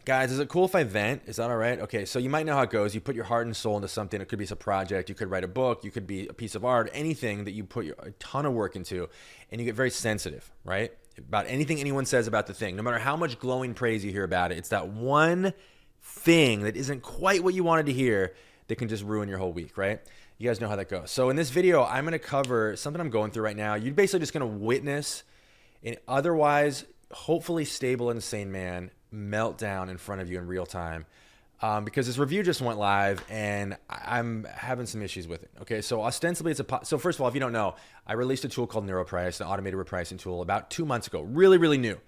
Guys, is it cool if I vent? Is that all right? Okay, so you might know how it goes. You put your heart and soul into something. It could be a project. You could write a book. You could be a piece of art. Anything that you put a ton of work into, and you get very sensitive, right? About anything anyone says about the thing. No matter how much glowing praise you hear about it, it's that one thing that isn't quite what you wanted to hear that can just ruin your whole week, right? You guys know how that goes. So in this video, I'm going to cover something I'm going through right now. You're basically just going to witness an otherwise hopefully stable and sane man meltdown in front of you in real time, because this review just went live and I'm having some issues with it. Okay, so ostensibly so first of all, if you don't know, I released a tool called NeuroPrice, an automated repricing tool, about 2 months ago. Really new.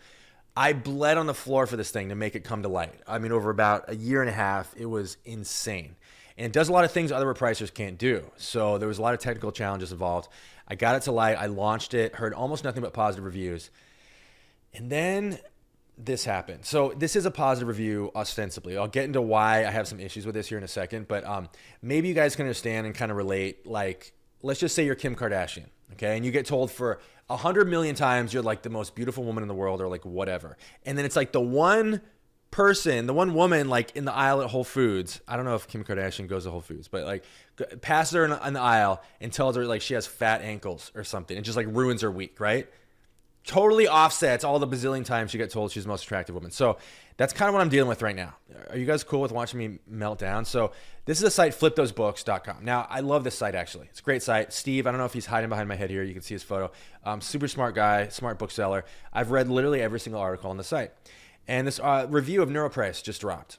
I bled on the floor for this thing to make it come to light. I mean, over about a year and a half, it was insane. And it does a lot of things other repricers can't do. So there was a lot of technical challenges involved. I got it to light. I launched it, heard almost nothing but positive reviews. And then this happened. So this is a positive review ostensibly. I'll get into why I have some issues with this here in a second, but maybe you guys can understand and kind of relate. Like, let's just say you're Kim Kardashian, okay? And you get told for 100 million times you're like the most beautiful woman in the world or like whatever. And then it's like the one person, the one woman like in the aisle at Whole Foods. I don't know if Kim Kardashian goes to Whole Foods, but like passes her in the aisle and tells her like she has fat ankles or something. It just like ruins her week, right? Totally offsets all the bazillion times you get told she's the most attractive woman. So that's kind of what I'm dealing with right now. Are you guys cool with watching me melt down? So this is the site flipthosebooks.com. Now, I love this site, actually. It's a great site. Steve, I don't know if he's hiding behind my head here. You can see his photo. Super smart guy, smart bookseller. I've read literally every single article on the site. And this review of NeuroPrice just dropped.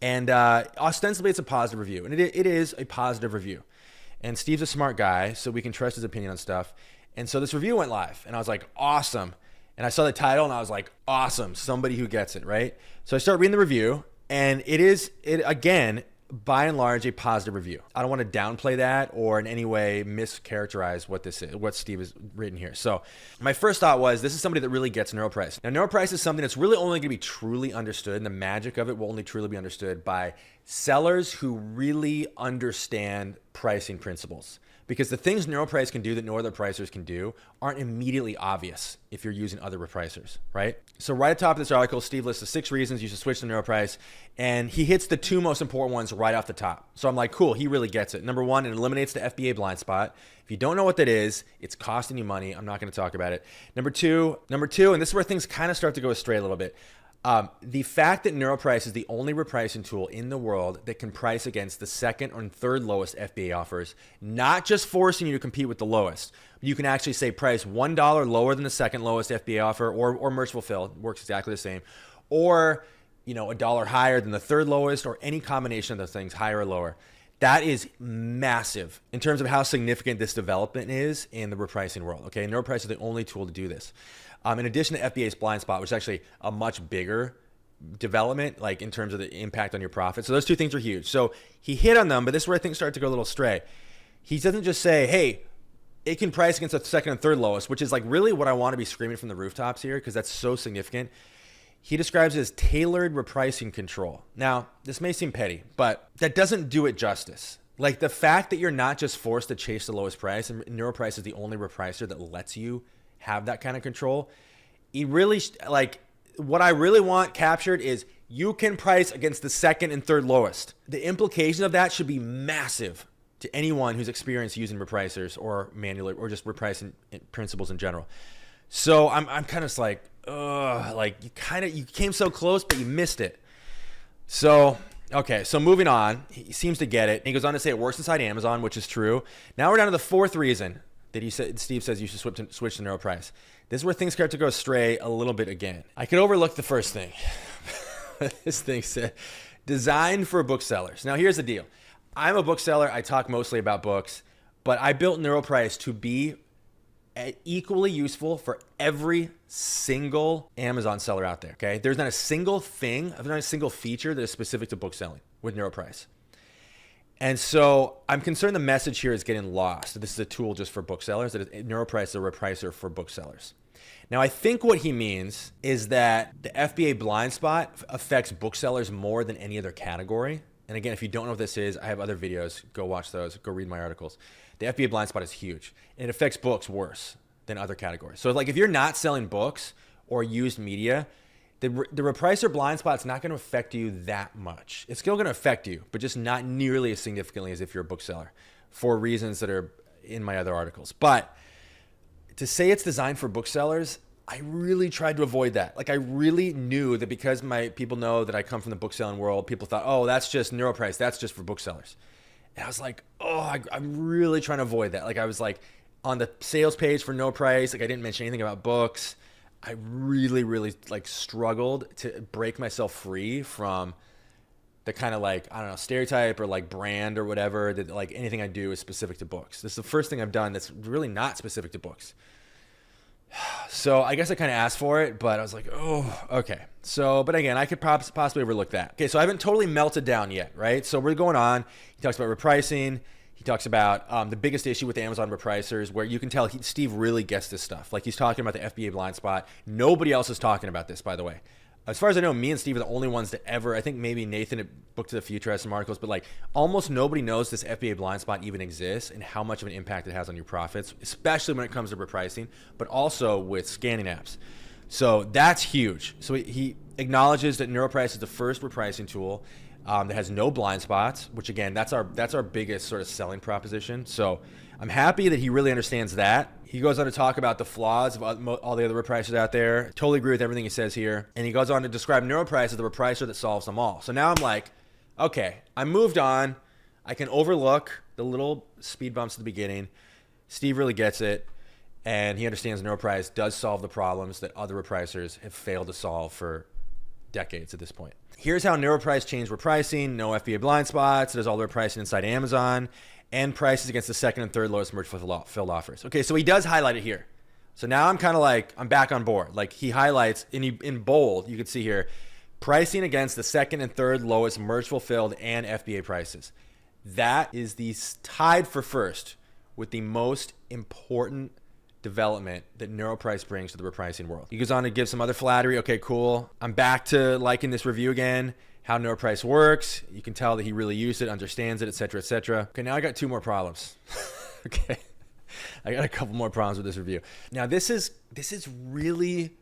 And ostensibly, it's a positive review. And it is a positive review. And Steve's a smart guy, so we can trust his opinion on stuff. And so this review went live, and I was like, awesome. And I saw the title, and I was like, awesome, somebody who gets it, right? So I started reading the review, and it again, by and large, a positive review. I don't want to downplay that or in any way mischaracterize what this is, what Steve has written here. So my first thought was, this is somebody that really gets NeuroPrice. Now, NeuroPrice is something that's really only going to be truly understood, and the magic of it will only truly be understood by sellers who really understand pricing principles. Because the things NeuroPrice can do that no other pricers can do aren't immediately obvious if you're using other repricers, right? So right at the top of this article, Steve lists the 6 reasons you should switch to NeuroPrice, and he hits the 2 most important ones right off the top. So I'm like, cool, he really gets it. Number 1, it eliminates the FBA blind spot. If you don't know what that is, it's costing you money. I'm not going to talk about it. Number two, and this is where things kind of start to go astray a little bit. The fact that NeuroPrice is the only repricing tool in the world that can price against the second and third lowest FBA offers, not just forcing you to compete with the lowest. You can actually say price $1 lower than the second lowest FBA offer, or merch fulfill, works exactly the same, or $1 higher than the third lowest, or any combination of those things, higher or lower. That is massive in terms of how significant this development is in the repricing world. Okay, NeuroPrice is the only tool to do this. In addition to FBA's blind spot, which is actually a much bigger development, like in terms of the impact on your profit. So those 2 things are huge. So he hit on them, but this is where things start to go a little astray. He doesn't just say, hey, it can price against the second and third lowest, which is like really what I want to be screaming from the rooftops here, because that's so significant. He describes it as tailored repricing control. Now, this may seem petty, but that doesn't do it justice. Like the fact that you're not just forced to chase the lowest price, and NeuroPrice is the only repricer that lets you have that kind of control. It really, like, what I really want captured is you can price against the second and third lowest. The implication of that should be massive to anyone who's experienced using repricers or manual or just repricing principles in general. So I'm kind of like, ugh, like you came so close, but you missed it. So, okay, so moving on, he seems to get it. He goes on to say it works inside Amazon, which is true. Now we're down to the 4th reason that Steve says you should switch to NeuroPrice. This is where things start to go astray a little bit again. I could overlook the first thing. This thing said, designed for booksellers. Now here's the deal. I'm a bookseller. I talk mostly about books, but I built NeuroPrice to be equally useful for every single Amazon seller out there, okay? There's not a single thing, not a single feature that is specific to book selling with NeuroPrice. And so I'm concerned the message here is getting lost. This is a tool just for booksellers. That NeuroPrice is a repricer for booksellers. Now, I think what he means is that the FBA blind spot affects booksellers more than any other category. And again, if you don't know what this is, I have other videos. Go watch those. Go read my articles. The FBA blind spot is huge. And it affects books worse than other categories. So like if you're not selling books or used media, The repricer blind spot's not going to affect you that much. It's still going to affect you, but just not nearly as significantly as if you're a bookseller, for reasons that are in my other articles. But to say it's designed for booksellers, I really tried to avoid that. Like, I really knew that because my people know that I come from the bookselling world, people thought, oh, that's just NeuroPrice. That's just for booksellers. And I was like, oh, I'm really trying to avoid that. Like, I was like, on the sales page for NeuroPrice, like, I didn't mention anything about books. I really, really like struggled to break myself free from the kind of like, I don't know, stereotype or like brand or whatever that like anything I do is specific to books. This is the first thing I've done that's really not specific to books. So I guess I kind of asked for it, but I was like, oh, okay. So, but again, I could possibly overlook that. Okay, so I haven't totally melted down yet, right? So we're going on. He talks about repricing. He talks about the biggest issue with Amazon repricers, where you can tell Steve really gets this stuff. Like, he's talking about the FBA blind spot. Nobody else is talking about this, by the way. As far as I know, me and Steve are the only ones that ever, I think maybe Nathan at Book to the Future has some articles, but like almost nobody knows this FBA blind spot even exists and how much of an impact it has on your profits, especially when it comes to repricing, but also with scanning apps. So that's huge. So he acknowledges that NeuroPrice is the first repricing tool that has no blind spots, which again, that's our biggest sort of selling proposition. So I'm happy that he really understands that. He goes on to talk about the flaws of all the other repricers out there. Totally agree with everything he says here. And he goes on to describe NeuroPrice as the repricer that solves them all. So now I'm like, okay, I moved on. I can overlook the little speed bumps at the beginning. Steve really gets it. And he understands NeuroPrice does solve the problems that other repricers have failed to solve for decades at this point. Here's how NeuroPrice changed repricing. No FBA blind spots. It does all the repricing inside Amazon. And prices against the second and third lowest merge filled offers. Okay, so he does highlight it here. So now I'm kind of like, I'm back on board. Like, he highlights in bold, you can see here, pricing against the second and third lowest merge fulfilled and FBA prices. That is tied for first with the most important development that NeuroPrice brings to the repricing world. He goes on to give some other flattery. Okay, cool. I'm back to liking this review again. How NeuroPrice works. You can tell that he really used it, understands it, etc., etc. Okay, now I got two more problems. Okay, I got a couple more problems with this review. Now this is really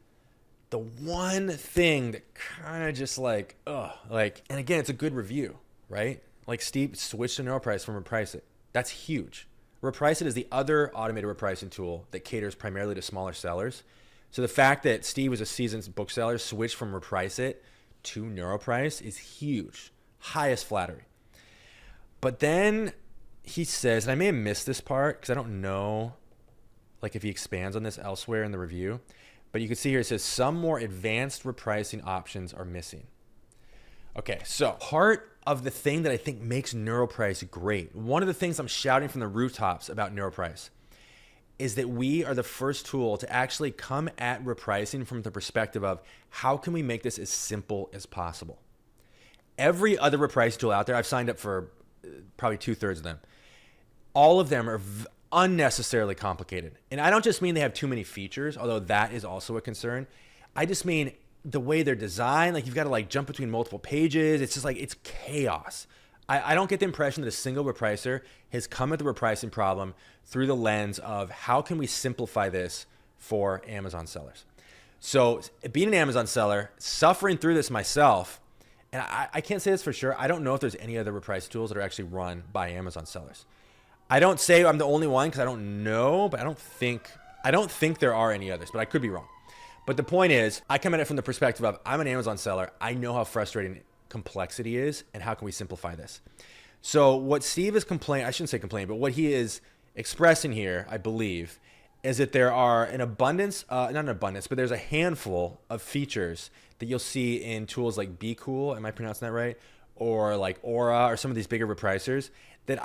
the one thing that kind of just like, and again, it's a good review, right? Like, Steve switched to NeuroPrice from Reprice It. That's huge. Reprice It is the other automated repricing tool that caters primarily to smaller sellers. So the fact that Steve was a seasoned bookseller, switched from Reprice It to NeuroPrice is huge. Highest flattery. But then he says, and I may have missed this part because I don't know like if he expands on this elsewhere in the review, but you can see here it says some more advanced repricing options are missing. Okay, so part of the thing that I think makes NeuroPrice great, one of the things I'm shouting from the rooftops about NeuroPrice, is that we are the first tool to actually come at repricing from the perspective of how can we make this as simple as possible. Every other repricing tool out there, I've signed up for probably 2/3 of them. All of them are unnecessarily complicated. And I don't just mean they have too many features, although that is also a concern. I just mean the way they're designed, like you've got to like jump between multiple pages. It's just like, it's chaos. I don't get the impression that a single repricer has come at the repricing problem through the lens of how can we simplify this for Amazon sellers. So being an Amazon seller, suffering through this myself, and I can't say this for sure. I don't know if there's any other repricing tools that are actually run by Amazon sellers. I don't say I'm the only one because I don't know, but I don't think there are any others, but I could be wrong. But the point is, I come at it from the perspective of I'm an Amazon seller. I know how frustrating complexity is and how can we simplify this. So what Steve is complaining, I shouldn't say complaining, but what he is expressing here, I believe, is that there are an abundance, not an abundance, but there's a handful of features that you'll see in tools like Be Cool, am I pronouncing that right? Or like Aura or some of these bigger repricers that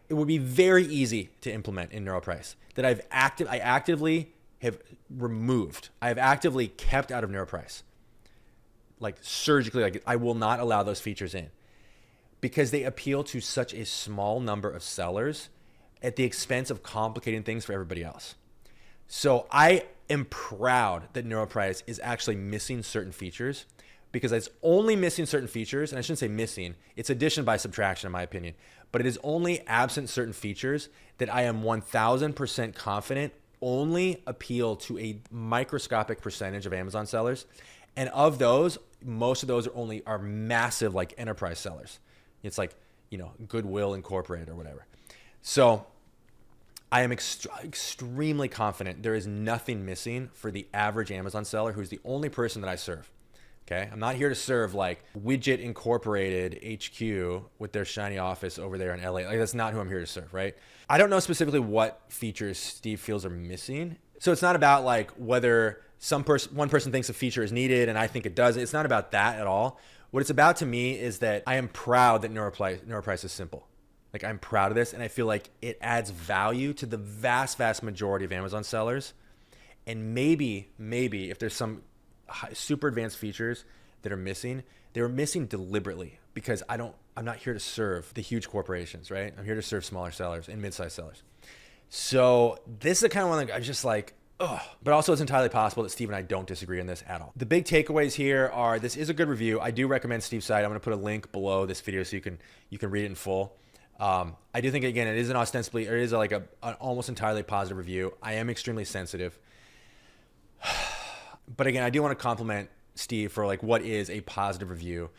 it would be very easy to implement in NeuroPrice that I actively have removed. I have actively kept out of NeuroPrice. Like surgically, like I will not allow those features in because they appeal to such a small number of sellers at the expense of complicating things for everybody else. So I am proud that NeuroPrice is actually missing certain features because it's only missing certain features, and I shouldn't say missing, it's addition by subtraction in my opinion, but it is only absent certain features that I am 1000% confident only appeal to a microscopic percentage of Amazon sellers. And of those, most of those are massive like enterprise sellers. It's like, Goodwill Incorporated or whatever. So I am extremely confident there is nothing missing for the average Amazon seller who's the only person that I serve. Okay, I'm not here to serve like Widget Incorporated HQ with their shiny office over there in LA. Like, that's not who I'm here to serve, right? I don't know specifically what features Steve feels are missing. So it's not about like whether one person thinks a feature is needed and I think it does. It's not about that at all. What it's about to me is that I am proud that NeuroPrice is simple. Like, I'm proud of this, and I feel like it adds value to the vast, vast majority of Amazon sellers. And maybe if there's some super advanced features that are missing, they were missing deliberately because I'm not here to serve the huge corporations, right? I'm here to serve smaller sellers and mid-sized sellers. So this is the kind of one that I'm just like, ugh. But also it's entirely possible that Steve and I don't disagree on this at all. The big takeaways here are, this is a good review. I do recommend Steve's site. I'm going to put a link below this video so you can read it in full. I do think, again, it is an almost entirely positive review. I am extremely sensitive. But again, I do want to compliment Steve for like what is a positive review.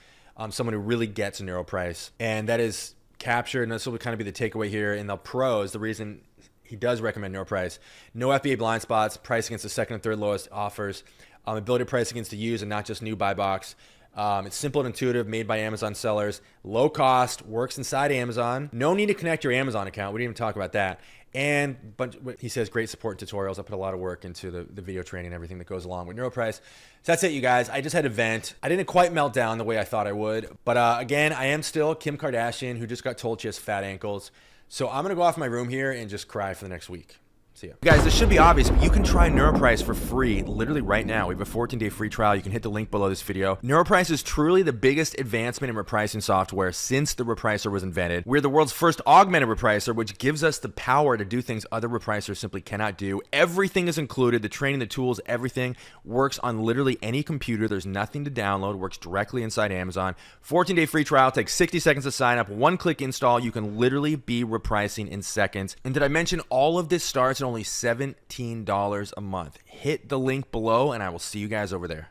Someone who really gets NeuroPrice, and that is captured, and this will kind of be the takeaway here in the pros. The reason he does recommend NeuroPrice: no FBA blind spots, price against the second and third lowest offers, ability to price against the used and not just new buy box. It's simple and intuitive, made by Amazon sellers, low cost, works inside Amazon. No need to connect your Amazon account. We didn't even talk about that. And he says great support tutorials. I put a lot of work into the video training and everything that goes along with NeuroPrice. So that's it, you guys. I just had a vent. I didn't quite melt down the way I thought I would. But again, I am still Kim Kardashian, who just got told she has fat ankles. So I'm going to go off my room here and just cry for the next week. See ya. Guys, this should be obvious, but you can try NeuroPrice for free literally right now. We have a 14-day free trial. You can hit the link below this video. NeuroPrice is truly the biggest advancement in repricing software since the repricer was invented. We're the world's first augmented repricer, which gives us the power to do things other repricers simply cannot do. Everything is included. The training, the tools, everything works on literally any computer. There's nothing to download. Works directly inside Amazon. 14-day free trial. Takes 60 seconds to sign up. One-click install. You can literally be repricing in seconds. And did I mention all of this starts at only $17 a month? Hit the link below, and I will see you guys over there.